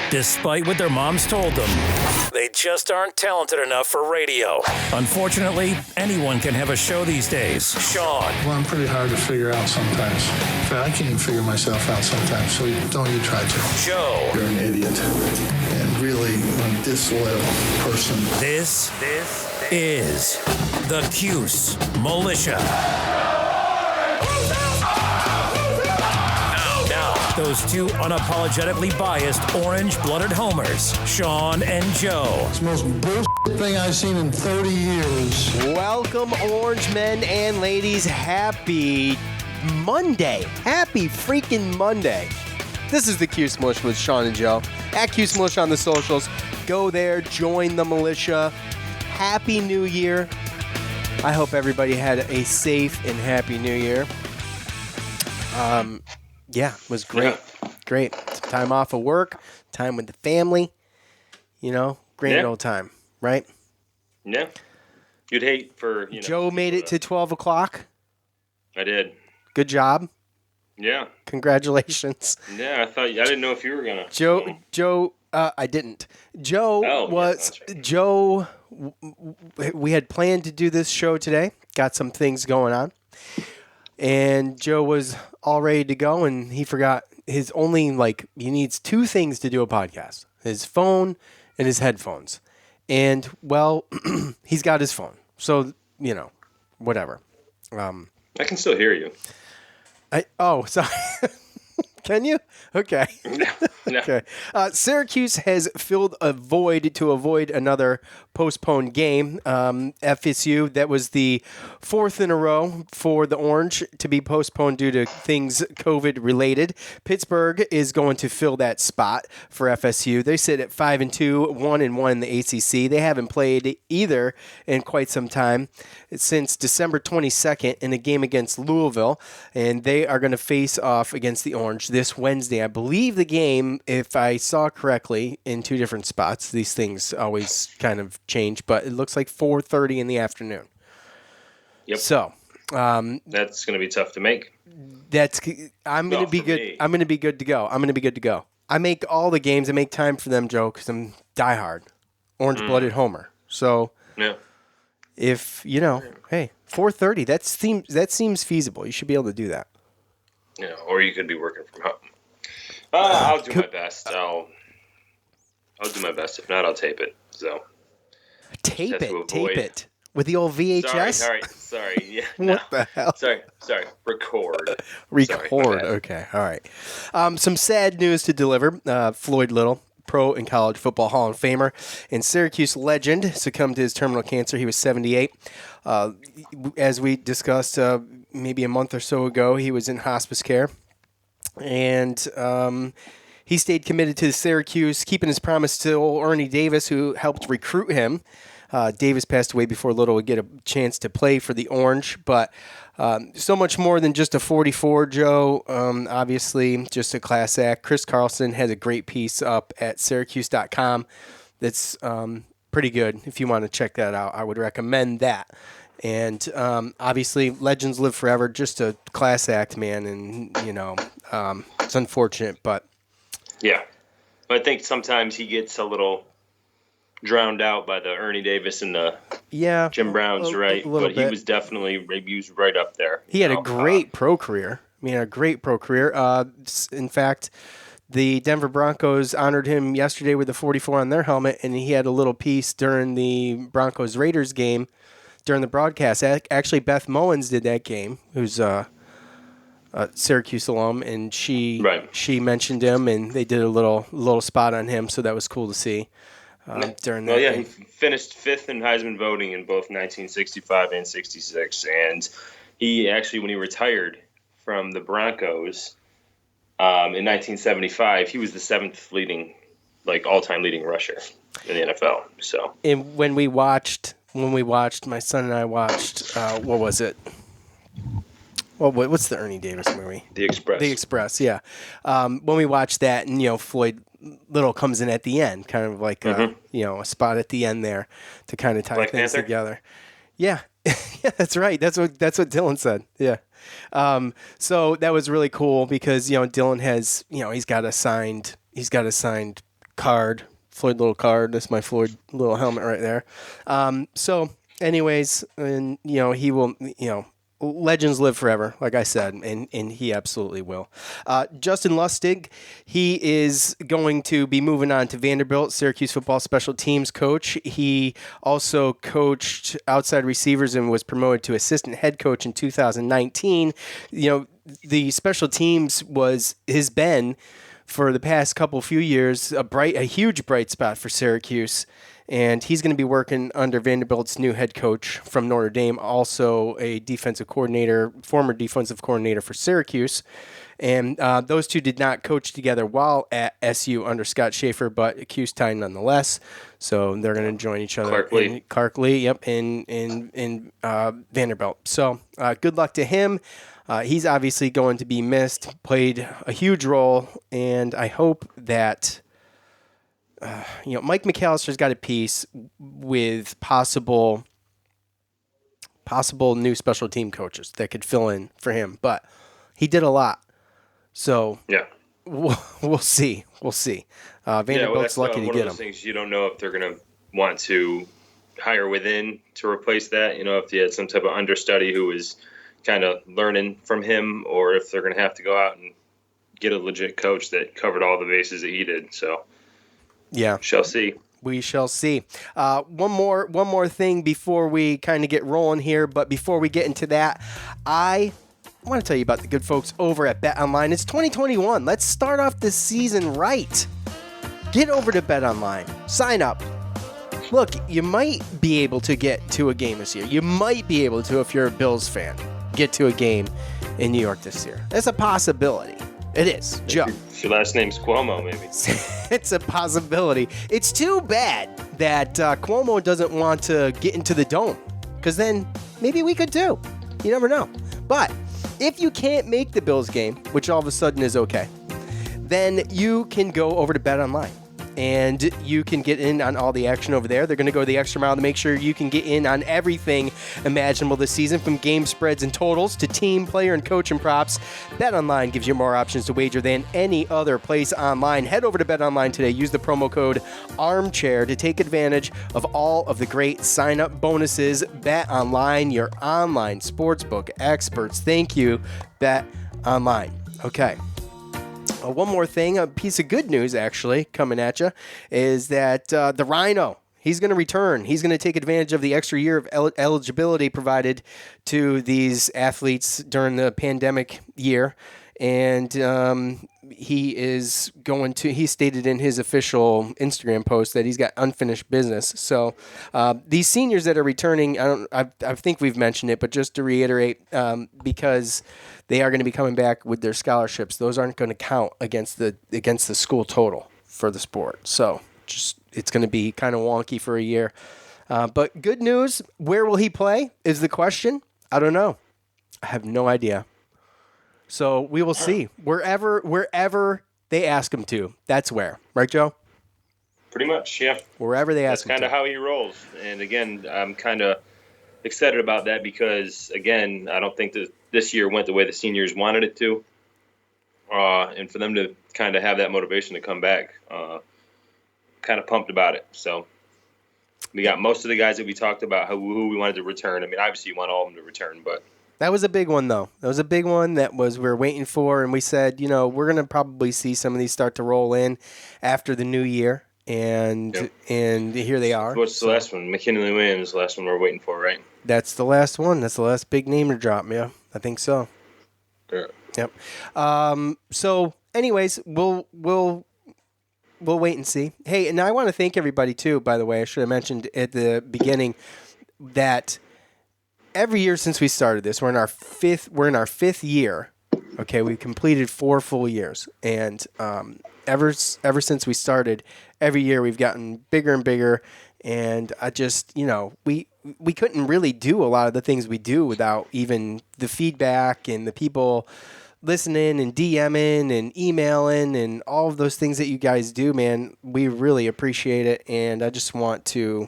despite what their moms told them. They just aren't talented enough for radio. Unfortunately, anyone can have a show these days. Sean. Well, I'm pretty hard to figure out sometimes. In fact, I can't even figure myself out sometimes, so don't you try to. Joe. You're an idiot. And really a disloyal person. This is the Cuse Militia. Now, those two unapologetically biased orange-blooded homers, Sean and Joe. It's the most bullshit thing I've seen in 30 years. Welcome, orange men and ladies. Happy Monday. Happy freaking Monday. This is the Cuse Militia with Sean and Joe. At Cuse Militia on the socials. Go there, join the militia. Happy New Year. I hope everybody had a safe and happy New Year. Yeah, it was great. Yeah. Great. Some time off of work, time with the family. You know, grand old time, right? Yeah. You'd hate for, Joe made it to 12 o'clock. I did. Good job. Yeah. Congratulations. Yeah, I didn't know if you were going to. Joe, I didn't. Joe, we had planned to do this show today. Got some things going on. And Joe was all ready to go, and he forgot his only, he needs two things to do a podcast. His phone and his headphones. And, well, he's got his phone. So, whatever. I can still hear you. Sorry. Can you? Okay. No. Okay. Syracuse has filled a void to avoid another postponed game. FSU, that was the fourth in a row for the Orange to be postponed due to things COVID-related. Pittsburgh is going to fill that spot for FSU. They sit at 5-2, 1-1 in the ACC. They haven't played either in quite some time, since December 22nd in a game against Louisville, and they are going to face off against the Orange this Wednesday. I believe the game, if I saw correctly, in two different spots. These things always kind of change, but it looks like 4:30 in the afternoon. Yep. So that's going to be tough to make. I'm going to be good. I'm going to be good to go. I make all the games. I make time for them, Joe, because I'm diehard orange-blooded homer. So yeah. If hey, 4:30. That seems feasible. You should be able to do that. Yeah, or you could be working from home. I'll do my best. I'll do my best. If not, I'll tape it. So tape it with the old VHS. Sorry. Yeah. What the hell? Sorry. Record. Sorry, okay. All right. Some sad news to deliver. Floyd Little, Pro and College Football Hall of Famer and Syracuse legend, succumbed to his terminal cancer. He was 78. As we discussed maybe a month or so ago, he was in hospice care. And he stayed committed to Syracuse, keeping his promise to old Ernie Davis, who helped recruit him. Davis passed away before Little would get a chance to play for the Orange. But so much more than just a 44, Joe. Obviously, just a class act. Chris Carlson has a great piece up at Syracuse.com that's pretty good. If you want to check that out, I would recommend that. And obviously, legends live forever. Just a class act, man. And, it's unfortunate, but... Yeah. I think sometimes he gets a little drowned out by the Ernie Davis and the Jim Browns, right? But he was definitely right up there. He had a great pro career. In fact, the Denver Broncos honored him yesterday with the 44 on their helmet, and he had a little piece during the Broncos-Raiders game during the broadcast. Actually, Beth Mowins did that game, who's a Syracuse alum, and she mentioned him, and they did a little spot on him, so that was cool to see. During that he finished fifth in Heisman voting in both 1965 and 66, and he actually, when he retired from the Broncos in 1975, he was the seventh leading, all-time leading rusher in the NFL. So, and when we watched, my son and I watched, what was it? Well, what's the Ernie Davis movie? The Express. The Express, yeah. When we watched that, and Floyd Little comes in at the end, kind of like a spot at the end there to kind of tie Black things Panther? together. Yeah, yeah, that's right. That's what Dylan said. Yeah. So that was really cool because Dylan has he's got a signed card, Floyd Little card. That's my Floyd Little helmet right there. So, anyways, and he will. Legends live forever, like I said, and he absolutely will. Justin Lustig, he is going to be moving on to Vanderbilt, Syracuse football special teams coach. He also coached outside receivers and was promoted to assistant head coach in 2019. The special teams has been for the past few years a huge bright spot for Syracuse. And he's going to be working under Vanderbilt's new head coach from Notre Dame, also a former defensive coordinator for Syracuse. And those two did not coach together while at SU under Scott Schaefer, but Cuse time nonetheless. So they're going to join each other. Clark Lee, yep, in Vanderbilt. So good luck to him. He's obviously going to be missed, played a huge role, and I hope that Mike McAllister's got a piece with possible new special team coaches that could fill in for him, but he did a lot. So yeah, we'll see. Vanderbilt's lucky to get him. One of those things you don't know if they're going to want to hire within to replace that. If you had some type of understudy who is kind of learning from him, or if they're going to have to go out and get a legit coach that covered all the bases that he did. So. Yeah. Shall see. We shall see. One more thing before we kind of get rolling here, but before we get into that, I want to tell you about the good folks over at BetOnline. It's 2021. Let's start off the season right. Get over to BetOnline. Sign up. Look, you might be able to get to a game this year. You might be able to, if you're a Bills fan, get to a game in New York this year. That's a possibility. It is. Joe. If your last name's Cuomo, maybe. It's a possibility. It's too bad that Cuomo doesn't want to get into the dome, because then maybe we could too. You never know. But if you can't make the Bills game, which all of a sudden is okay, then you can go over to BetOnline. And you can get in on all the action over there. They're going to go the extra mile to make sure you can get in on everything imaginable this season, from game spreads and totals to team, player, and coach and props. BetOnline gives you more options to wager than any other place online. Head over to BetOnline today. Use the promo code ARMCHAIR to take advantage of all of the great sign-up bonuses. BetOnline, your online sportsbook experts. Thank you, BetOnline. Okay. One more thing, a piece of good news actually coming at you, is that the Rhino, he's going to return. He's going to take advantage of the extra year of eligibility provided to these athletes during the pandemic year. And he stated in his official Instagram post that he's got unfinished business. So these seniors that are returning, I think we've mentioned it, but just to reiterate, because they are going to be coming back with their scholarships, those aren't going to count against the school total for the sport. So it's going to be kind of wonky for a year. But good news, where will he play is the question. I don't know. I have no idea. So we will see. Wherever they ask him to, that's where. Right, Joe? Pretty much, yeah. Wherever they ask him to. That's kind of how he rolls. And again, I'm kind of excited about that because, again, I don't think that this year went the way the seniors wanted it to. And for them to kind of have that motivation to come back, kind of pumped about it. So we got most of the guys that we talked about who we wanted to return. I mean, obviously you want all of them to return, but that was a big one, though. That was a big one that we were waiting for, and we said, we're going to probably see some of these start to roll in after the new year, and here they are. What's the last one? McKinley Williams, the last one we're waiting for, right? That's the last one. That's the last big name to drop, yeah. I think so. Yeah. Yep. So, anyways, we'll wait and see. Hey, and I want to thank everybody, too, by the way. I should have mentioned at the beginning that every year since we started this, we're in our fifth year. Okay, we've completed 4 full years, and ever since we started, every year we've gotten bigger and bigger. And I just, we couldn't really do a lot of the things we do without even the feedback and the people listening and DMing and emailing and all of those things that you guys do, man. We really appreciate it, and I just want to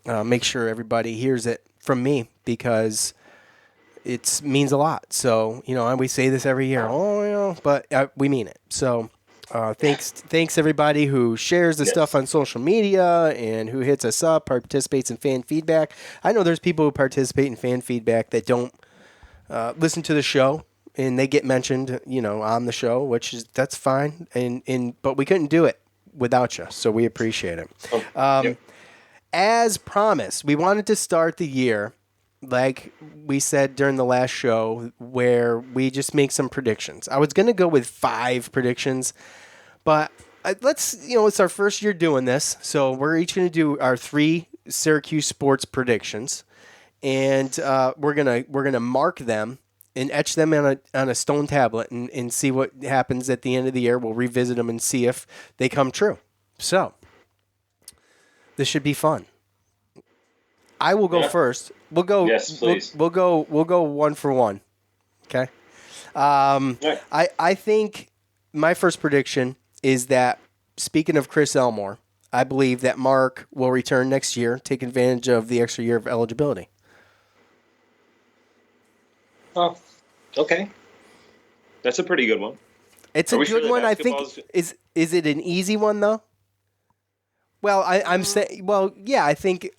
make sure everybody hears it from me, because it means a lot. So, we say this every year, but we mean it. So Thanks everybody who shares the Yes. stuff on social media and who hits us up, participates in fan feedback. I know there's people who participate in fan feedback that don't listen to the show, and they get mentioned, on the show, that's fine. But we couldn't do it without you, so we appreciate it. Yep. As promised, we wanted to start the year like we said during the last show, where we just make some predictions. I was going to go with 5 predictions, but it's our first year doing this, so we're each going to do our 3 Syracuse sports predictions, and we're gonna mark them and etch them on a stone tablet and see what happens at the end of the year. We'll revisit them and see if they come true. So this should be fun. I will go first. We'll go. Yes, please. We'll go 1 for 1. Okay. Right. I think my first prediction is that, speaking of Chris Elmore, I believe that Mark will return next year, take advantage of the extra year of eligibility. Oh, okay. That's a pretty good one. It's a good one. I think. Is it an easy one though? Well, I'm saying. Well, yeah. I think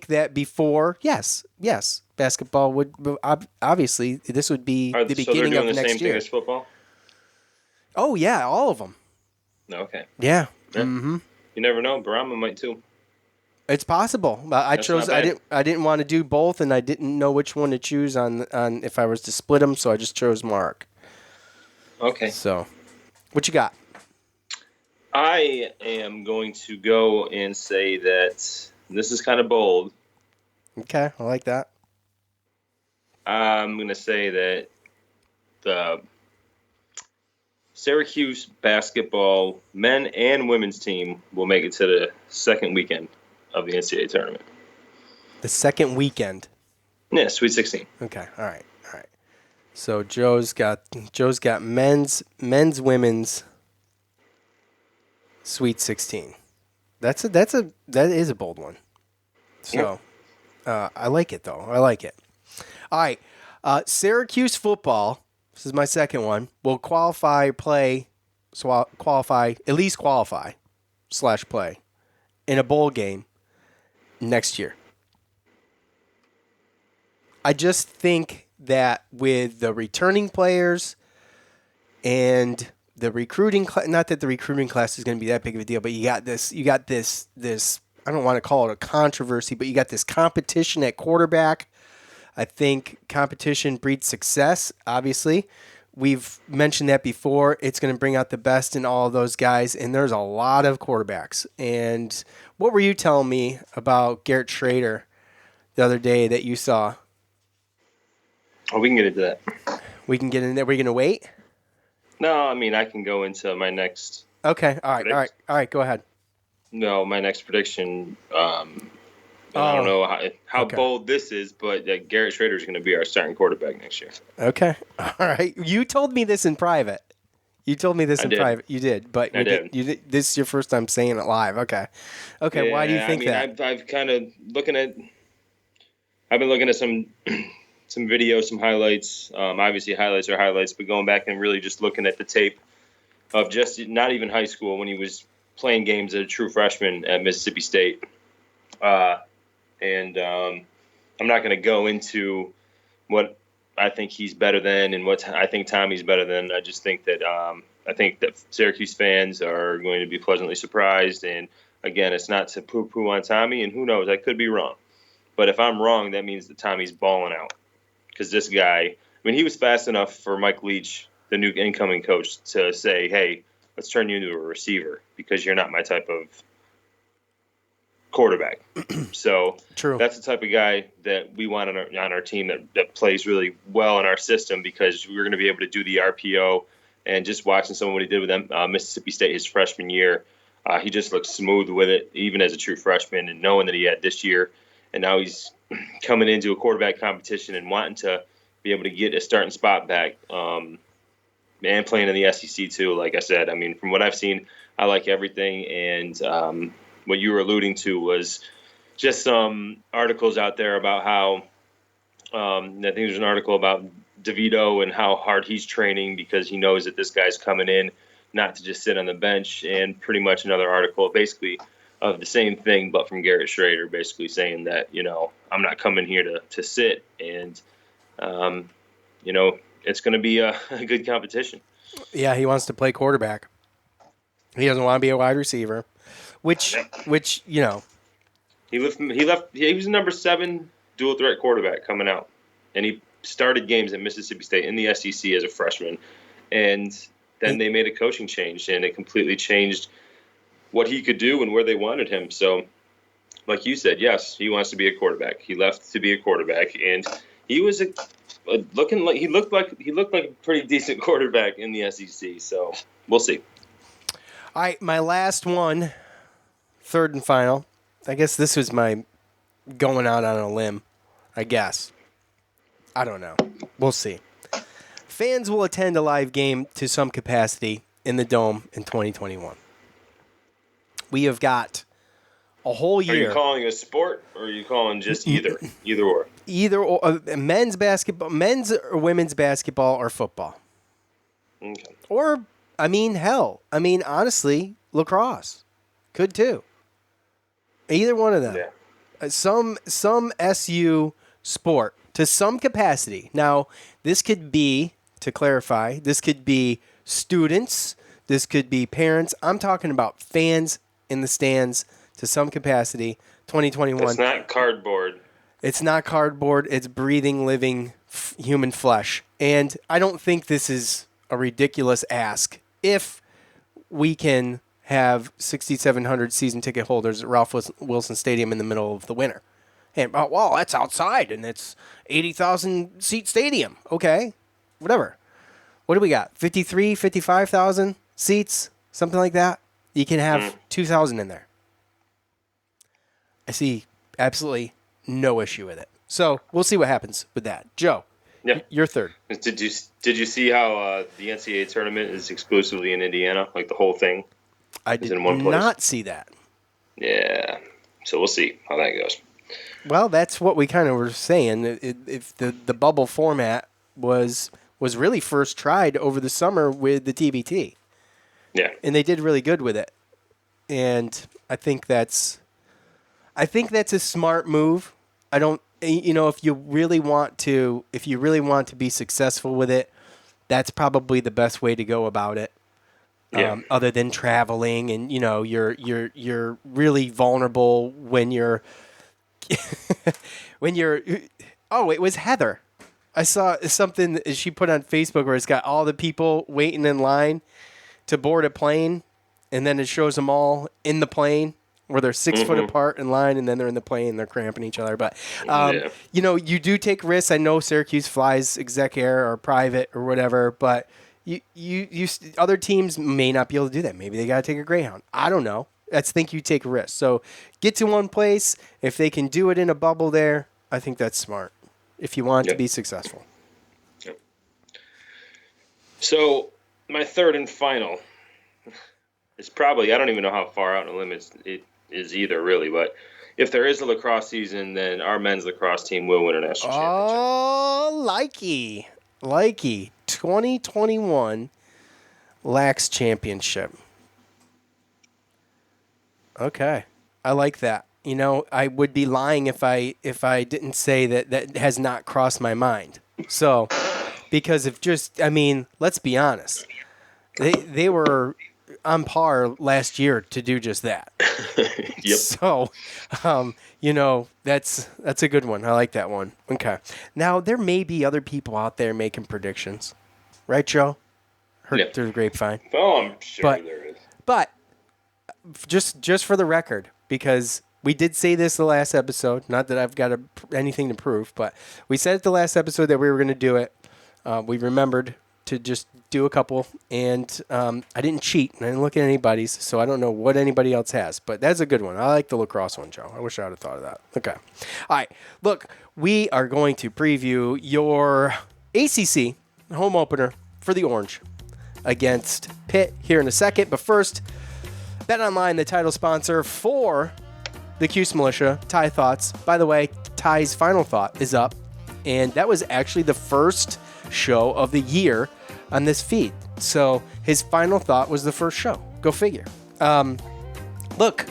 that before, yes, basketball would obviously this would be the beginning of next year. So they're doing the same thing as football? Oh yeah, all of them. Okay. Yeah. Mm-hmm. You never know. Brahma might too. It's possible. I didn't want to do both, and I didn't know which one to choose on if I was to split them, so I just chose Mark. Okay. So, what you got? I am going to go and say that this is kind of bold. Okay, I like that. I'm going to say that the Syracuse basketball men and women's team will make it to the second weekend of the NCAA tournament. The second weekend? Yeah, Sweet 16. Okay, all right. So Joe's got men's, women's, Sweet 16. That is a bold one. So, I like it though. I like it. All right, Syracuse football. This is my second one. Will qualify /play in a bowl game next year. I just think that with the returning players and the recruiting class, not that the recruiting class is going to be that big of a deal, but you got this, I don't want to call it a controversy, but you got this competition at quarterback. I think competition breeds success, obviously. We've mentioned that before. It's going to bring out the best in all of those guys, and there's a lot of quarterbacks. And what were you telling me about Garrett Schrader the other day that you saw? Oh, we can get into that. We can get in there. We're going to wait? No, I mean, I can go into my next. Okay. All right. Go ahead. No, my next prediction. I don't know how bold this is, but Garrett Schrader is going to be our starting quarterback next year. Okay. All right. You told me this in private. You did. You did, but I did. This is your first time saying it live. Okay. Yeah, why do you think that? I've kind of I've been looking at some videos, some highlights. Obviously, highlights are highlights, but going back and really just looking at the tape of just not even high school when he was playing games as a true freshman at Mississippi State. And I'm not going to go into what I think he's better than and what I think Tommy's better than. I just think that Syracuse fans are going to be pleasantly surprised. And again, it's not to poo-poo on Tommy, and who knows, I could be wrong. But if I'm wrong, that means that Tommy's balling out. Because this guy, he was fast enough for Mike Leach, the new incoming coach, to say, hey, let's turn you into a receiver because you're not my type of quarterback. So True. That's the type of guy that we want on our team that plays really well in our system, because we're going to be able to do the RPO. And just watching some of what he did with Mississippi State his freshman year, he just looked smooth with it, even as a true freshman, and knowing that he had this year. And now he's coming into a quarterback competition and wanting to be able to get a starting spot back, and playing in the SEC too. Like I said, from what I've seen, I like everything. And what you were alluding to was just some articles out there about how I think there's an article about DeVito and how hard he's training because he knows that this guy's coming in not to just sit on the bench, and pretty much another article basically of the same thing, but from Garrett Schrader, basically saying that, I'm not coming here to sit, and, it's going to be a good competition. Yeah, he wants to play quarterback. He doesn't want to be a wide receiver, which He was the number 7 dual threat quarterback coming out, and he started games at Mississippi State in the SEC as a freshman, and then they made a coaching change, and it completely changed what he could do and where they wanted him. So, like you said, yes, he wants to be a quarterback. He left to be a quarterback, and he was he looked like a pretty decent quarterback in the SEC. So we'll see. All right, my last one, third and final. I guess this was my going out on a limb, I guess. I don't know. We'll see. Fans will attend a live game to some capacity in the Dome in 2021. We have got a whole year. Are you calling a sport, or are you calling just either? Either or. Either or, men's basketball, men's or women's basketball or football. Okay. Or, honestly, lacrosse. Could too. Either one of them. Yeah. Some SU sport to some capacity. Now, this could be, to clarify, this could be students, this could be parents. I'm talking about fans in the stands to some capacity. 2021. It's not cardboard. It's not cardboard. It's breathing, living human flesh. And I don't think this is a ridiculous ask if we can have 6,700 season ticket holders at Ralph Wilson Stadium in the middle of the winter. And, well, that's outside, and it's 80,000 seat stadium. Okay, whatever. What do we got? 53, 55,000 seats, something like that? You can have 2,000 in there. I see absolutely no issue with it. So we'll see what happens with that. Joe, you're third. Did you see how the NCAA tournament is exclusively in Indiana, like the whole thing? I did not see that. Yeah, so we'll see how that goes. Well, that's what we kind of were saying. If the bubble format was really first tried over the summer with the TBT. Yeah. And they did really good with it. And I think that's a smart move. I don't, if you really want to be successful with it, that's probably the best way to go about it. Yeah. Other than traveling, and you're really vulnerable when you're Oh, it was Heather. I saw something that she put on Facebook where it's got all the people waiting in line to board a plane, and then it shows them all in the plane where they're 6 foot apart in line, and then they're in the plane and they're cramping each other. But you do take risks. I know Syracuse flies exec air or private or whatever, but you other teams may not be able to do that. Maybe they got to take a Greyhound. I don't know. I think you take a risk. So get to one place. If they can do it in a bubble there, I think that's smart if you want to be successful. Yep. So my third and final is probably, I don't even know how far out in the limb it is either, really. But if there is a lacrosse season, then our men's lacrosse team will win a national championship. Oh, likey. 2021 Lax Championship. Okay. I like that. I would be lying if I didn't say that has not crossed my mind. So, because let's be honest. They were on par last year to do just that. Yep. So, that's a good one. I like that one. Okay. Now, there may be other people out there making predictions. Right, Joe? Heard through the grapevine. Oh, I'm sure there is. But just for the record, because we did say this the last episode, not that I've got anything to prove, but we said at the last episode that we were going to do it. We remembered to just do a couple, and I didn't cheat, and I didn't look at anybody's, so I don't know what anybody else has, but that's a good one. I like the lacrosse one, Joe. I wish I would have thought of that. Okay. All right. Look, we are going to preview your ACC home opener for the Orange against Pitt here in a second, but first, BetOnline, the title sponsor for the Cuse Militia, Ty Thoughts. By the way, Ty's final thought is up, and that was actually the first show of the year on this feed. So his final thought was the first show. Go figure. Look,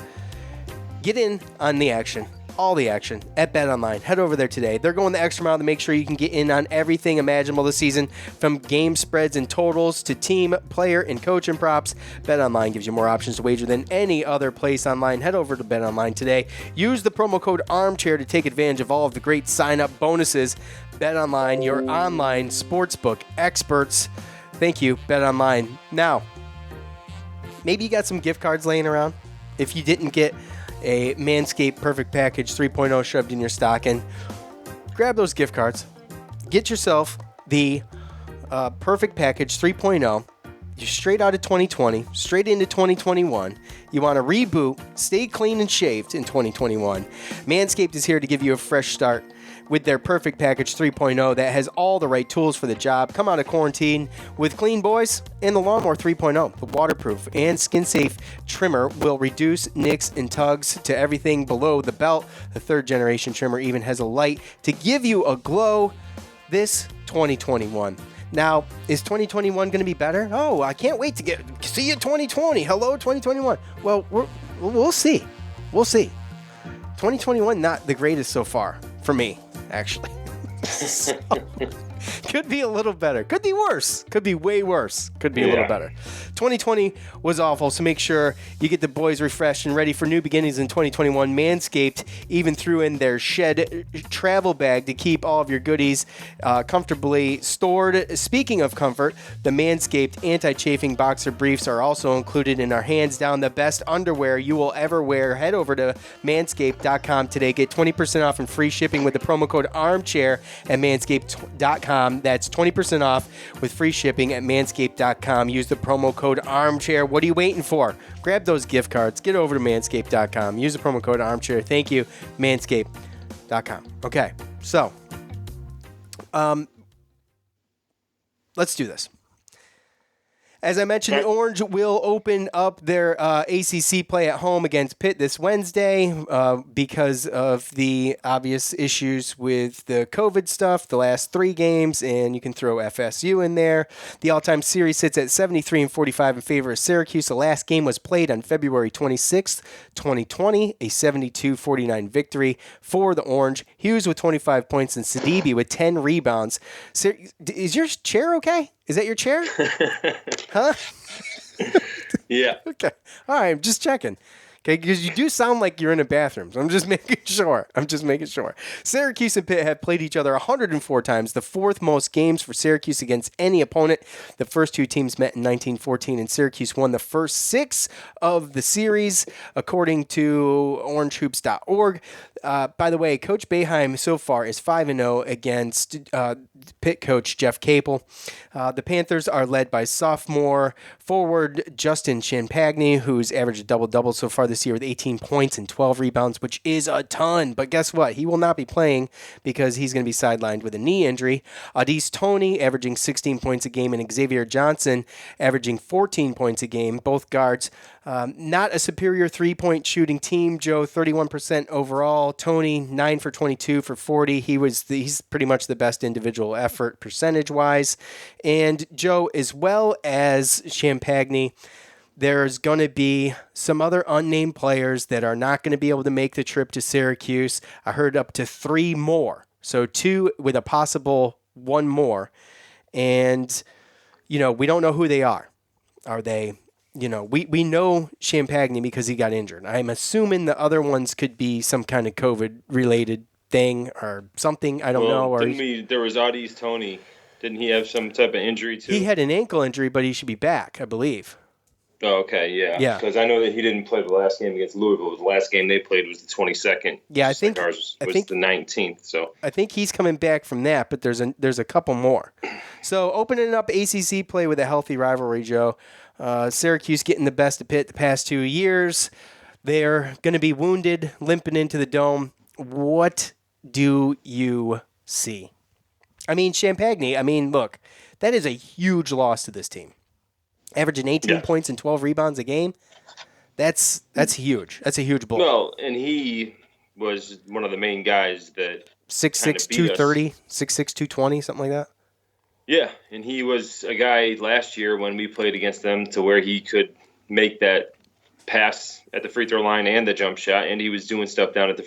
get in on the action. All the action at BetOnline. Head over there today. They're going the extra mile to make sure you can get in on everything imaginable this season, from game spreads and totals to team, player, and coach and props. BetOnline gives you more options to wager than any other place online. Head over to BetOnline today. Use the promo code ARMCHAIR to take advantage of all of the great sign-up bonuses. BetOnline, your online sportsbook experts. Thank you, BetOnline. Now, maybe you got some gift cards laying around. If you didn't get a Manscaped Perfect Package 3.0 shoved in your stocking, grab those gift cards. Get yourself the Perfect Package 3.0. You're straight out of 2020, straight into 2021. You want to reboot, stay clean and shaved in 2021. Manscaped is here to give you a fresh start with their Perfect Package 3.0 that has all the right tools for the job. Come out of quarantine with clean boys and the Lawnmower 3.0. The waterproof and skin-safe trimmer will reduce nicks and tugs to everything below the belt. The third-generation trimmer even has a light to give you a glow this 2021. Now, is 2021 going to be better? Oh, I can't wait to see you 2020. Hello, 2021. Well, we'll see. We'll see. 2021, not the greatest so far for me, actually. So, could be a little better. Could be worse. Could be way worse. Could be a little better. 2020 was awful, so make sure you get the boys refreshed and ready for new beginnings in 2021. Manscaped even threw in their shed travel bag to keep all of your goodies comfortably stored. Speaking of comfort, the Manscaped anti-chafing boxer briefs are also included in our hands down the best underwear you will ever wear. Head over to manscaped.com today. Get 20% off and free shipping with the promo code ARMCHAIR at manscaped.com. That's 20% off with free shipping at manscaped.com. Use the promo code ARMCHAIR. What are you waiting for? Grab those gift cards. Get over to manscaped.com. Use the promo code ARMCHAIR. Thank you, manscaped.com. Okay, so let's do this. As I mentioned, the Orange will open up their ACC play at home against Pitt this Wednesday because of the obvious issues with the COVID stuff, the last 3 games, and you can throw FSU in there. The all-time series sits at 73-45 in favor of Syracuse. The last game was played on February 26th, 2020, a 72-49 victory for the Orange. Hughes with 25 points and Sidibe with 10 rebounds. Is your chair okay? Is that your chair? Huh? Yeah. Okay. All right. I'm just checking. Okay, because you do sound like you're in a bathroom. So I'm just making sure. Syracuse and Pitt have played each other 104 times, the 4th most games for Syracuse against any opponent. The first 2 teams met in 1914, and Syracuse won the first 6 of the series, according to orangehoops.org. By the way, Coach Boeheim so far is 5-0 against Pitt coach Jeff Capel. The Panthers are led by sophomore forward Justin Champagny, who's averaged a double-double so far this year with 18 points and 12 rebounds, which is a ton. But guess what? He will not be playing because he's going to be sidelined with a knee injury. Adis Toney averaging 16 points a game, and Xavier Johnson averaging 14 points a game, both guards. Not a superior three-point shooting team. Joe, 31% overall. Toney, 9 for 22 for 40. He's pretty much the best individual effort percentage-wise. And Joe, as well as Champagny, there's going to be some other unnamed players that are not going to be able to make the trip to Syracuse. I heard up to 3 more. So 2 with a possible 1 more. And, we don't know who they are. Are they, we know Champagny because he got injured. I'm assuming the other ones could be some kind of COVID-related thing or something. I don't know. Or there was Adis Toney. Didn't he have some type of injury too? He had an ankle injury, but he should be back, I believe. Oh, okay, yeah. Because I know that he didn't play the last game against Louisville. The last game they played was the 22nd. Yeah, I think ours was the 19th. So I think he's coming back from that, but there's a couple more. So opening up ACC play with a healthy rivalry, Joe. Syracuse getting the best of Pitt the past 2 years. They're going to be wounded, limping into the Dome. What do you see? I mean, Champagny, look, that is a huge loss to this team. Averaging 18 points and 12 rebounds a game, that's huge. That's a huge blow. Well, and he was one of the main guys that 6'6", 230, 6'6", 220, something like that. Yeah, and he was a guy last year when we played against them to where he could make that pass at the free throw line and the jump shot, and he was doing stuff down at the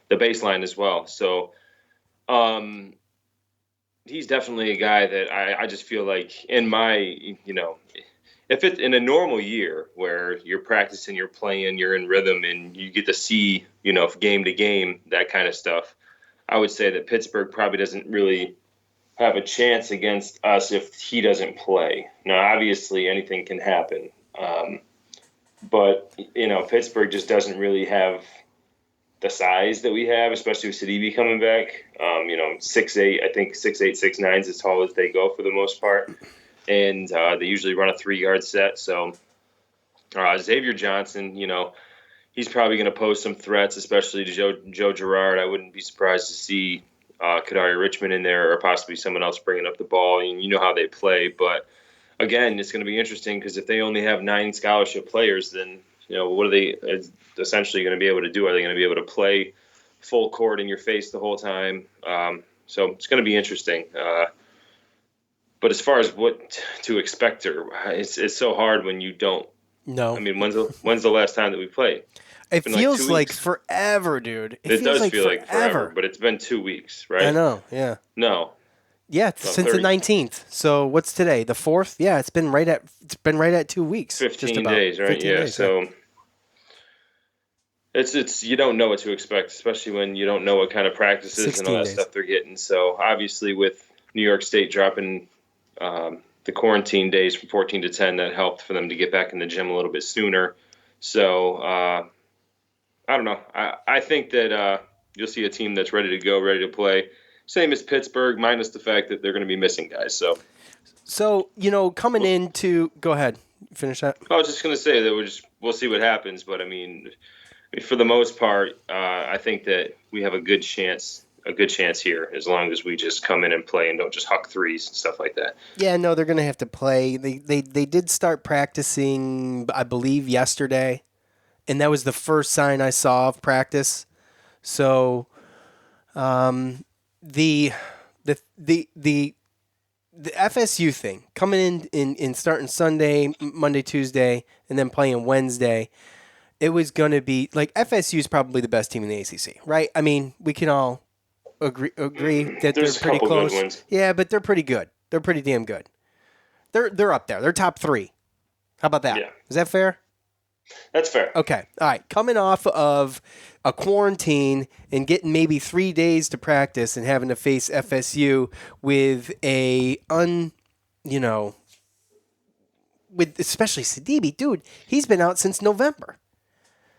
baseline as well. So he's definitely a guy that I just feel like in my, if it's in a normal year where you're practicing, you're playing, you're in rhythm, and you get to see, game to game, that kind of stuff, I would say that Pittsburgh probably doesn't really have a chance against us if he doesn't play. Now, obviously, anything can happen. But, Pittsburgh just doesn't really have the size that we have, especially with Sidibe coming back. 6'8", I think 6'8", 6'9" is as tall as they go for the most part. And they usually run a 3-yard set. So Xavier Johnson, he's probably going to pose some threats, especially to Joe Girard. I wouldn't be surprised to see Kadari Richmond in there or possibly someone else bringing up the ball. And you know how they play. But, again, it's going to be interesting because if they only have 9 scholarship players, then, what are they essentially going to be able to do? Are they going to be able to play full court in your face the whole time? So it's going to be interesting. But as far as what to expect, it's so hard when you don't. No. I mean, when's the last time that we played? It feels like forever, dude. It does feel like forever, but it's been 2 weeks, right? I know, yeah. No. Yeah, since the 19th. So what's today? The 4th? Yeah, it's been right at 2 weeks. 15 days, right? 15 days, so it's you don't know what to expect, especially when you don't know what kind of practices and all that stuff they're getting. So obviously with New York State dropping the quarantine days from 14 to 10, that helped for them to get back in the gym a little bit sooner. So I don't know. I think that you'll see a team that's ready to go, ready to play. Same as Pittsburgh, minus the fact that they're going to be missing guys. So coming into – go ahead. Finish that. I was just going to say that we'll see what happens. But, I mean, for the most part, I think that we have a good chance here as long as we just come in and play and don't just huck threes and stuff like that. Yeah, no, they're going to have to play. They did start practicing, I believe, yesterday. And that was the first sign I saw of practice. So the FSU thing, coming in starting Sunday, Monday, Tuesday, and then playing Wednesday, it was going to be like FSU is probably the best team in the ACC, right? I mean, we can all agree that There's they're pretty close. Good ones. Yeah, but they're pretty good. They're pretty damn good. They're up there. They're top 3. How about that? Yeah. Is that fair? That's fair. Okay. All right. Coming off of a quarantine and getting maybe 3 days to practice and having to face FSU with with especially Sidibe, dude, he's been out since November.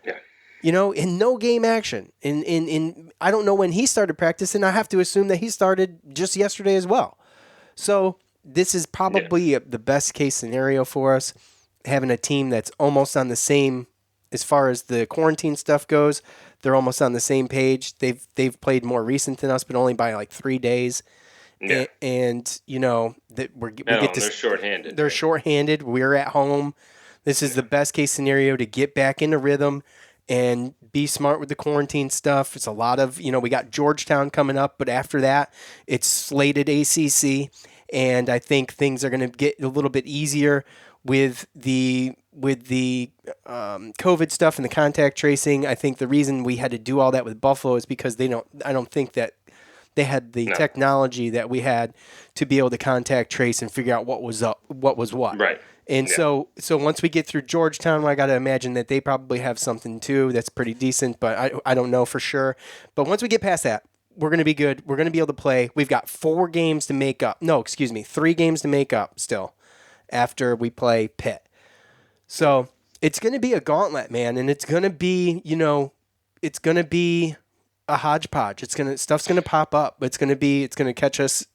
Yeah. In no game action. In I don't know when he started practicing. I have to assume that he started just yesterday as well. So this is probably the best case scenario for us, having a team that's almost on the same, as far as the quarantine stuff goes, they're almost on the same page. They've played more recent than us, but only by like 3 days. Yeah. And that we get to. They're shorthanded. They're shorthanded. We're at home. This is the best case scenario to get back into rhythm and be smart with the quarantine stuff. It's a lot of, we got Georgetown coming up, but after that, it's slated ACC, and I think things are going to get a little bit easier with the COVID stuff and the contact tracing. I think the reason we had to do all that with Buffalo is because I don't think that they had the technology that we had to be able to contact trace and figure out what was what. Right. And so once we get through Georgetown, I got to imagine that they probably have something too that's pretty decent, but I don't know for sure. But once we get past that, we're going to be good. We're going to be able to play. We've got 3 games to make up still after we play Pitt. So it's going to be a gauntlet, man, and it's going to be, it's going to be a hodgepodge. Stuff's going to pop up. It's going to catch us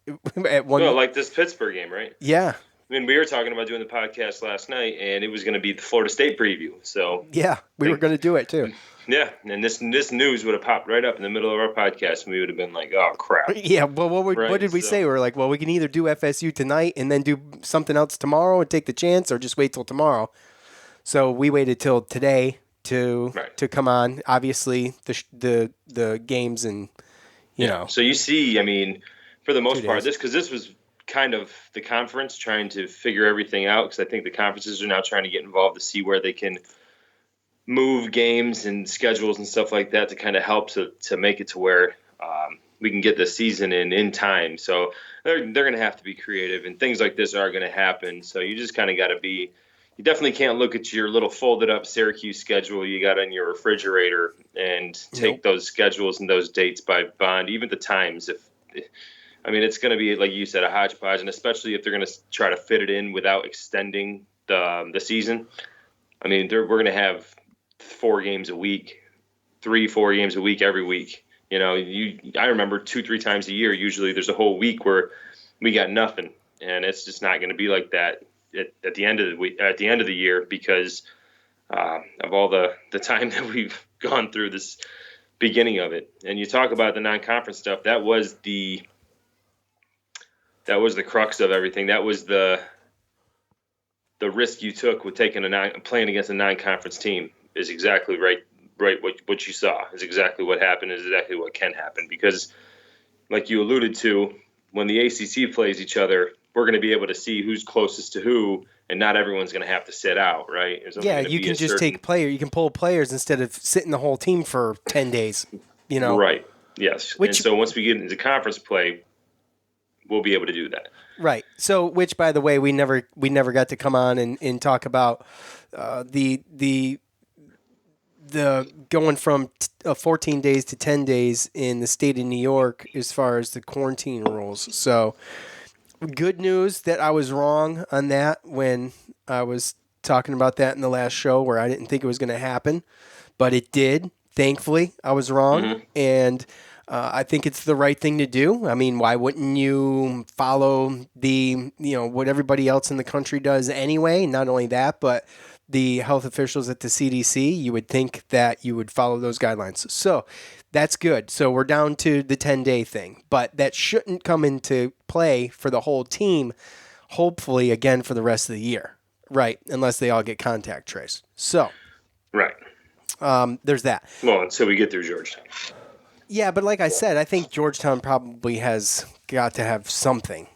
at one. Well, like this Pittsburgh game, right? Yeah. I mean, we were talking about doing the podcast last night, and it was going to be the Florida State preview. So yeah, we were going to do it too. Yeah, and this news would have popped right up in the middle of our podcast, and we would have been like, "Oh crap!" Yeah, well, what did we say? We were like, "Well, we can either do FSU tonight and then do something else tomorrow and take the chance, or just wait till tomorrow." So we waited till today to come on. Obviously, the games and you know. So you see, I mean, for the most part. This was kind of the conference trying to figure everything out, because I think the conferences are now trying to get involved to see where they can move games and schedules and stuff like that to kind of help to make it to where we can get the season in time. So they're going to have to be creative, and things like this are going to happen. So you just kind of got to be. You definitely can't look at your little folded up Syracuse schedule you got on your refrigerator and take those schedules and those dates by bond, even the times. It's going to be, like you said, a hodgepodge, and especially if they're going to try to fit it in without extending the season. I mean, we're going to have 4 games a week, 3-4 games a week every week. I remember 2-3 times a year. Usually, there's a whole week where we got nothing, and it's just not going to be like that at the end of the week, at the end of the year, because of all the time that we've gone through this beginning of it. And you talk about the non-conference stuff. That was the crux of everything. That was the risk you took with playing against a non-conference team. Is exactly right. What you saw is exactly what happened. Is exactly what can happen, because, like you alluded to, when the ACC plays each other, we're going to be able to see who's closest to who, and not everyone's going to have to sit out, right? Yeah, you can just take players. You can pull players instead of sitting the whole team for 10 days. Right. Yes. And so once we get into conference play, we'll be able to do that. Right. So, which, by the way, we never got to come on and talk about the going from 14 days to 10 days in the state of New York as far as the quarantine rules. So, good news that I was wrong on that when I was talking about that in the last show, where I didn't think it was going to happen, but it did. Thankfully, I was wrong, and I think it's the right thing to do. I mean, why wouldn't you follow what everybody else in the country does anyway? Not only that, but the health officials at the CDC, you would think that you would follow those guidelines. So that's good. So we're down to the 10-day thing, but that shouldn't come into play for the whole team, hopefully, again, for the rest of the year, right? Unless they all get contact traced. So, right. There's that. Well, until we get through Georgetown. Yeah, but like I said, I think Georgetown probably has got to have something,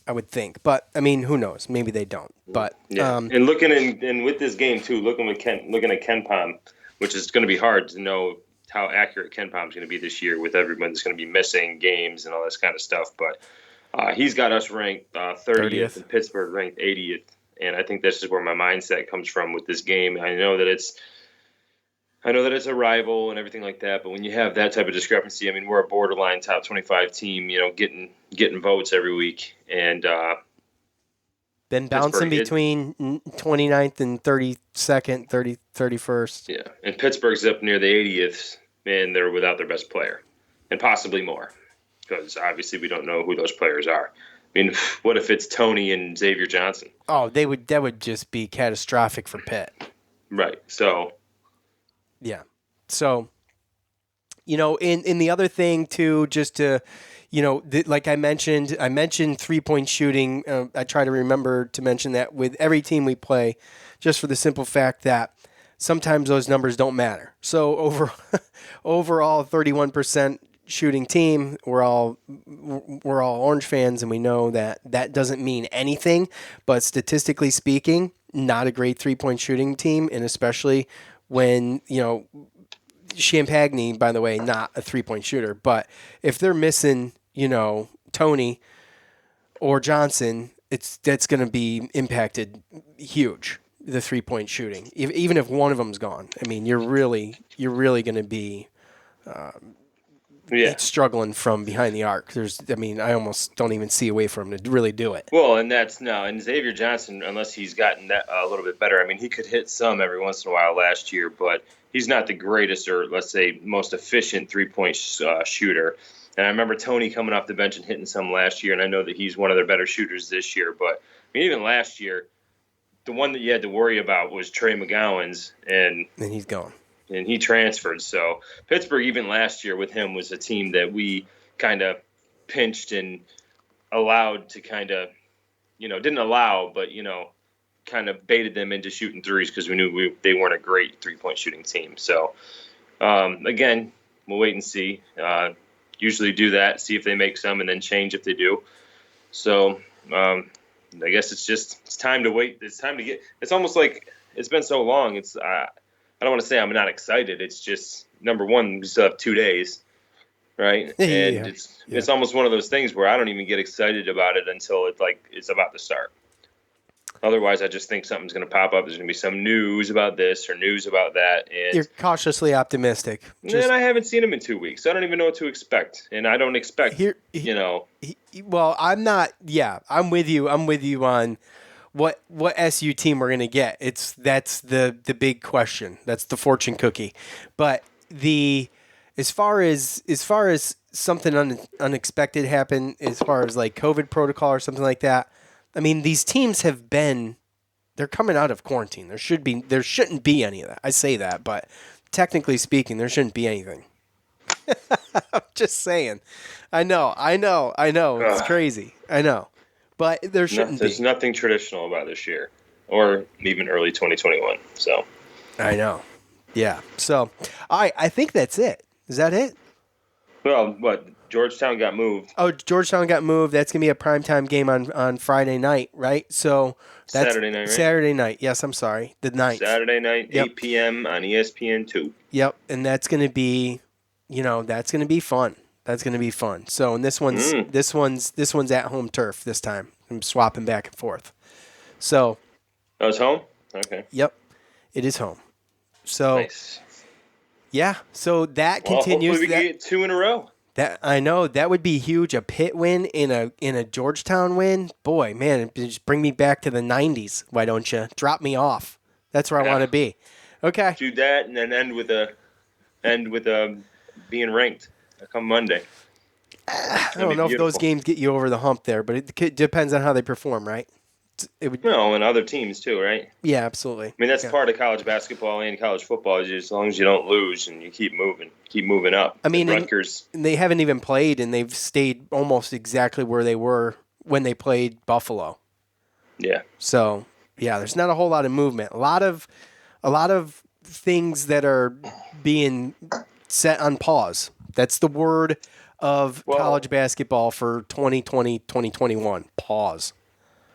I would think. But, I mean, who knows? Maybe they don't. But yeah. And looking and with this game, too, looking at KenPom, which is going to be hard to know how accurate KenPom is going to be this year with everyone that's going to be missing games and all this kind of stuff. But he's got us ranked 30th and Pittsburgh ranked 80th. And I think that's just where my mindset comes from with this game. I know that it's a rival and everything like that, but when you have that type of discrepancy, I mean, we're a borderline top 25 team, getting votes every week, and been bouncing between 29th and 32nd, 31st. Yeah, and Pittsburgh's up near the 80th, and they're without their best player, and possibly more, because obviously we don't know who those players are. I mean, what if it's Tony and Xavier Johnson? Oh, that would just be catastrophic for Pitt. Right. So. Yeah. So, in the other thing too, just to, like I mentioned 3-point shooting. I try to remember to mention that with every team we play, just for the simple fact that sometimes those numbers don't matter. So overall 31% shooting team, we're all Orange fans, and we know that doesn't mean anything, but statistically speaking, not a great 3-point shooting team, and especially when, Champagne, by the way, not a 3-point shooter, but if they're missing, Tony or Johnson, that's going to be impacted huge, the 3-point shooting. Even if one of them's gone, I mean, you're really going to be struggling from behind the arc. I almost don't even see a way for him to really do it. Well, and Xavier Johnson, unless he's gotten that a little bit better, I mean, he could hit some every once in a while last year, but he's not the greatest or, let's say, most efficient 3-point shooter. And I remember Tony coming off the bench and hitting some last year, and I know that he's one of their better shooters this year. But I mean, even last year, the one that you had to worry about was Trey McGowan's, and he's gone. And he transferred. So Pittsburgh, even last year with him, was a team that we kind of pinched and allowed to kind of, didn't allow, but, kind of baited them into shooting threes because we knew they weren't a great 3-point shooting team. So, again, we'll wait and see. usually do that, see if they make some, and then change if they do. So I guess it's time to wait. It's time to get. It's almost like it's been so long. I don't want to say I'm not excited. It's just number one, we still have 2 days, right? And it's almost one of those things where I don't even get excited about it until it's about to start. Otherwise, I just think something's going to pop up. There's going to be some news about this or news about that. And you're cautiously optimistic. And I haven't seen him in 2 weeks. So I don't even know what to expect. And I don't expect, Well, I'm not. Yeah, I'm with you. I'm with you on what SU team we're going to get. That's the big question. That's the fortune cookie. But as far as something unexpected happen, as far as like COVID protocol or something like that, I mean, these teams they're coming out of quarantine. There shouldn't be any of that. I say that, but technically speaking, there shouldn't be anything. I'm just saying. I know. It's crazy. I know. But there shouldn't be. There's nothing traditional about this year or even early 2021. So I know. Yeah. So, all right, I think that's it. Is that it? Well, what? Georgetown got moved. Oh, Georgetown got moved. That's going to be a primetime game on Friday night, right? So that's Saturday night, right? Saturday night. Yes, I'm sorry. The 9th. Saturday night, 8 p.m. on ESPN2. Yep, and that's going to be, that's going to be fun. That's going to be fun. So, and this one's at home turf this time. I'm swapping back and forth. So, oh, it's home? Okay. Yep, it is home. So, nice. Yeah, so that continues. Hopefully we can get 2 in a row. That I know that would be huge. A Pitt win in a Georgetown win, boy, man, just bring me back to the '90s. Why don't you drop me off? That's where I want to be. Okay, do that and then end with being ranked come Monday. I don't know if those games get you over the hump there, but it depends on how they perform, right? And other teams too, right? Yeah, absolutely. I mean, that's part of college basketball and college football. Is as long as you don't lose and you keep moving up. I mean, Rutgers, and they haven't even played, and they've stayed almost exactly where they were when they played Buffalo. Yeah. So yeah, there's not a whole lot of movement. A lot of things that are being set on pause. That's the word of college basketball for 2020, 2021. Pause.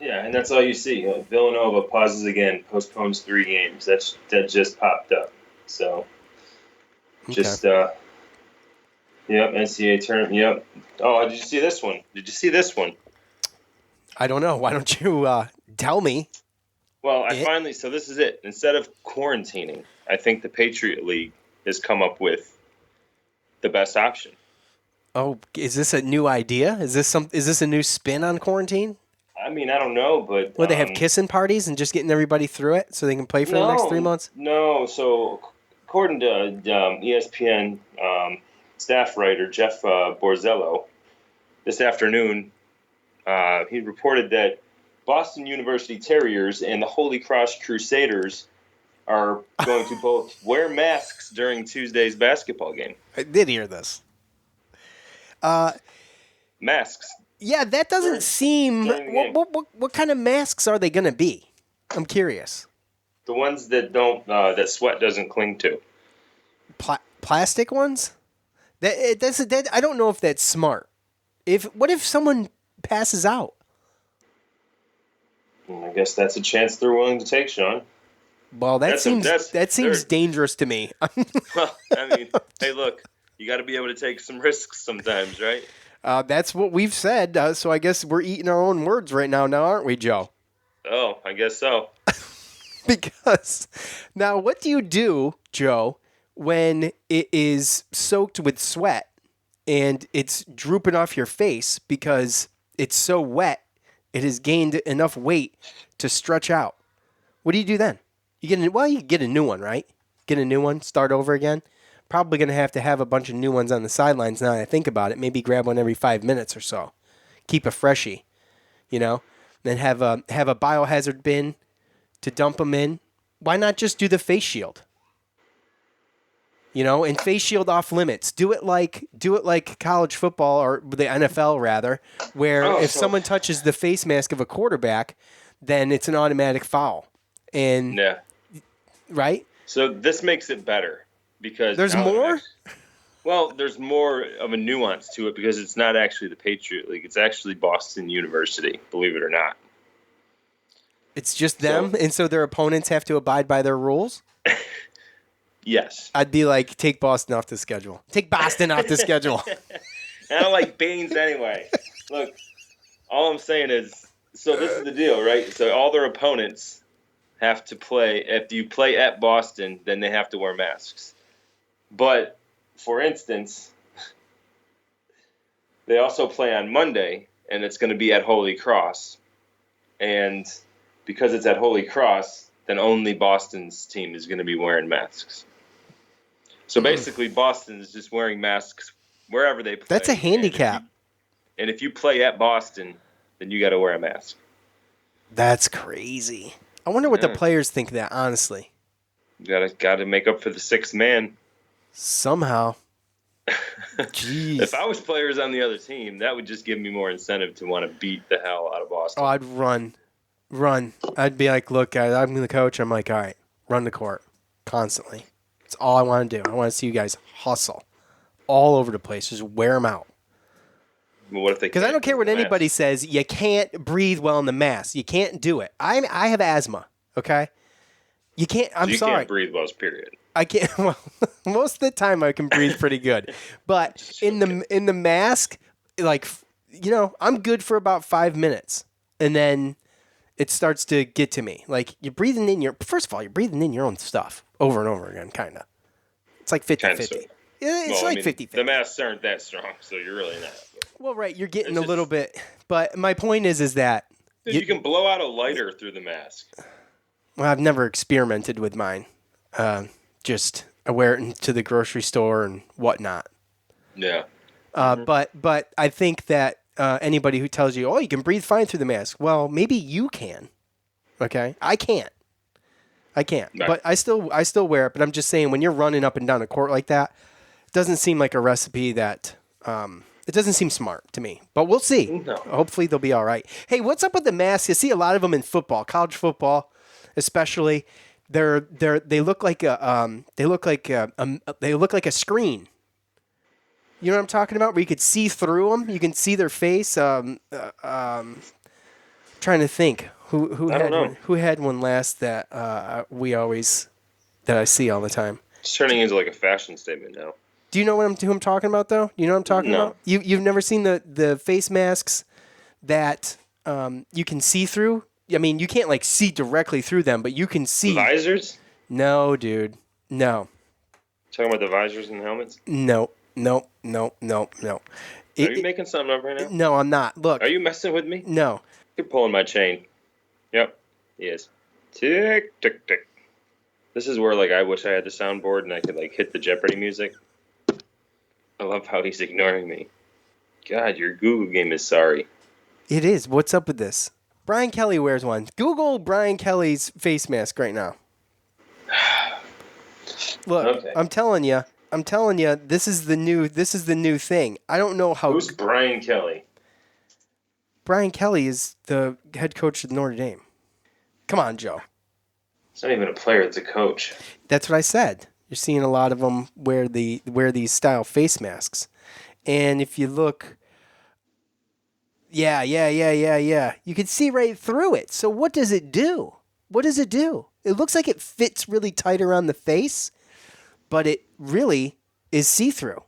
Yeah, and that's all you see. Villanova pauses again, postpones 3 games. That just popped up. So, just yep, NCAA tournament. Yep. Oh, did you see this one? I don't know. Why don't you tell me? Well, so this is it. Instead of quarantining, I think the Patriot League has come up with the best option. Oh, is this a new idea? Is this a new spin on quarantine? I mean, I don't know, but... Would they have kissing parties and just getting everybody through it so they can play for the next 3 months? No, so according to ESPN staff writer Jeff Borzello, this afternoon, he reported that Boston University Terriers and the Holy Cross Crusaders are going to both wear masks during Tuesday's basketball game. I did hear this. Masks. Yeah, that doesn't seem... What kind of masks are they going to be? I'm curious. The ones that don't that sweat doesn't cling to. Plastic ones? I don't know if that's smart. What if someone passes out? I guess that's a chance they're willing to take, Sean. Well, that seems dangerous to me. Well, I mean, hey, look, you got to be able to take some risks sometimes, right? That's what we've said, so I guess we're eating our own words right now, aren't we, Joe? Oh, I guess so. Because now, what do you do, Joe, when it is soaked with sweat and it's drooping off your face because it's so wet, it has gained enough weight to stretch out? What do you do then? You get a new one, right? Get a new one, start over again. Probably going to have a bunch of new ones on the sidelines now that I think about it. Maybe grab one every 5 minutes or so. Keep a freshie, Then have a biohazard bin to dump them in. Why not just do the face shield? And face shield off limits. Do it like college football or the NFL rather, where someone touches the face mask of a quarterback, then it's an automatic foul. And yeah. Right? So this makes it better. Because there's more? Well, there's more of a nuance to it because it's not actually the Patriot League. It's actually Boston University, believe it or not. It's just them, and so their opponents have to abide by their rules? Yes. I'd be like, take Boston off the schedule. Take Boston off the schedule. I don't like Baines anyway. Look, all I'm saying is, so this is the deal, right? So all their opponents have to play. If you play at Boston, then they have to wear masks. But, for instance, they also play on Monday, and it's going to be at Holy Cross. And because it's at Holy Cross, then only Boston's team is going to be wearing masks. So basically, Boston is just wearing masks wherever they play. That's a handicap. And if you play at Boston, then you got to wear a mask. That's crazy. I wonder what the players think of that, honestly. You got to make up for the sixth man. Somehow. Jeez. If I was players on the other team, that would just give me more incentive to want to beat the hell out of Boston. Oh, I'd run. I'd be like, look, guys, I'm the coach. I'm like, all right, run the court constantly. That's all I want to do. I want to see you guys hustle all over the place. Just wear them out. Well, what if they? Because I don't care what anybody says. You can't breathe well in the mask. You can't do it. I have asthma. Okay. You can't. I'm sorry. You can't breathe well. Period. I can't. Well, most of the time I can breathe pretty good, but in the mask, like, I'm good for about 5 minutes, and then it starts to get to me. Like, you're breathing in first of all, you're breathing in your own stuff over and over again, kind of. It's like 50-50. It's like 50-50. The masks aren't that strong, so you're really not. Well, right, you're getting a little bit, but my point is that you can blow out a lighter through the mask. Well, I've never experimented with mine. Just I wear it into the grocery store and whatnot. Yeah. But I think that anybody who tells you, oh, you can breathe fine through the mask, well, maybe you can. Okay, I can't. Right. But I still wear it. But I'm just saying, when you're running up and down a court like that, it doesn't seem like a recipe that. It doesn't seem smart to me. But we'll see. No. Hopefully they'll be all right. Hey, what's up with the masks? You see a lot of them in football, college football, especially. They look like a screen. You know what I'm talking about? Where you could see through them. You can see their face. Trying to think who had one last that that I see all the time. It's turning into like a fashion statement now. Do you know who I'm talking about though? You know what I'm talking about? You've never seen the face masks that you can see through? I mean, you can't like see directly through them, but you can see. Visors? No, dude. No. Talking about the visors and helmets? No. Are you making something up right now? No, I'm not. Look. Are you messing with me? No. You're pulling my chain. Yep. He is. Tick, tick, tick. This is where, like, I wish I had the soundboard and I could, like, hit the Jeopardy music. I love how he's ignoring me. God, your Google game is sorry. It is. What's up with this? Brian Kelly wears one. Google Brian Kelly's face mask right now. Look, okay. I'm telling you, this is the new thing. I don't know how. Who's Brian Kelly? Brian Kelly is the head coach of Notre Dame. Come on, Joe. It's not even a player; it's a coach. That's what I said. You're seeing a lot of them wear these style face masks, and if you look. Yeah. You can see right through it. So what does it do? It looks like it fits really tight around the face, but it really is see-through.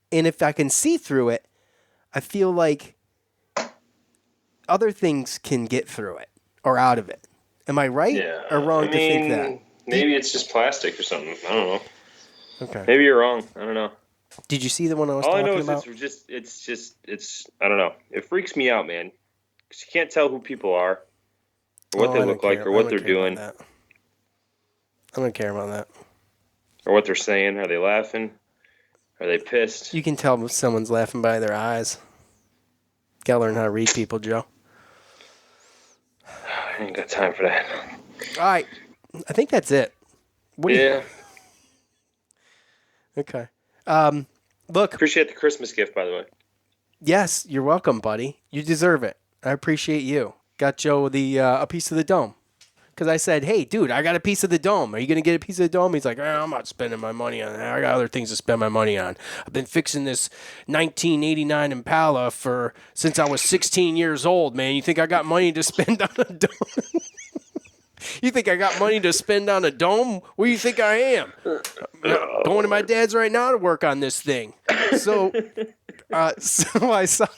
And if I can see through it, I feel like other things can get through it or out of it. Am I right or wrong to think that? Maybe it's just plastic or something. I don't know. Okay. Maybe you're wrong. I don't know. Did you see the one I was talking about? All I know is it's I don't know. It freaks me out, man. Because you can't tell who people are, or what they look like, or what they're doing. I don't care about that. Or what they're saying. Are they laughing? Are they pissed? You can tell if someone's laughing by their eyes. Gotta learn how to read people, Joe. I ain't got time for that. All right. I think that's it. Yeah. Okay. Look. Appreciate the Christmas gift, by the way. Yes, you're welcome, buddy. You deserve it. I appreciate you. Got Joe a piece of the dome. because I said, hey, dude, I got a piece of the dome. Are you going to get a piece of the dome? He's like, I'm not spending my money on that. I got other things to spend my money on. I've been fixing this 1989 Impala since I was 16 years old, man. You think I got money to spend on a dome? You think I got money to spend on a dome? What do you think I am? Going to my dad's right now to work on this thing. So I saw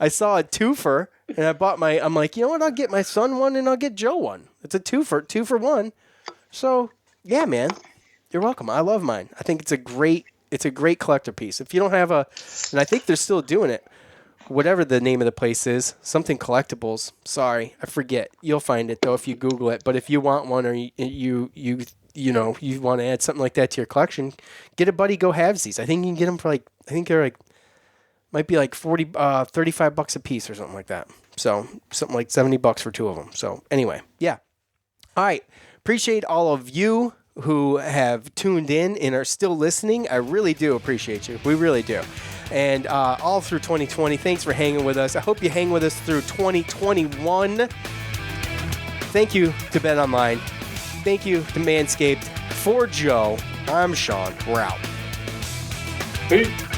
a twofer, and I'm like, you know what? I'll get my son one, and I'll get Joe one. It's a two for one. So yeah, man, you're welcome. I love mine. I think it's a great collector piece. If you don't have and I think they're still doing it. Whatever the name of the place is, something collectibles. Sorry, I forget. You'll find it though if you Google it. But if you want one, or you want to add something like that to your collection, get a buddy go halvesies. I think you can get them for might be like $35 a piece or something like that. So something like $70 for two of them. So anyway, yeah. All right, appreciate all of you who have tuned in and are still listening. I really do appreciate you. We really do. And all through 2020, thanks for hanging with us. I hope you hang with us through 2021. Thank you to Bet Online. Thank you to Manscaped. For Joe, I'm Sean. We're out. Peace.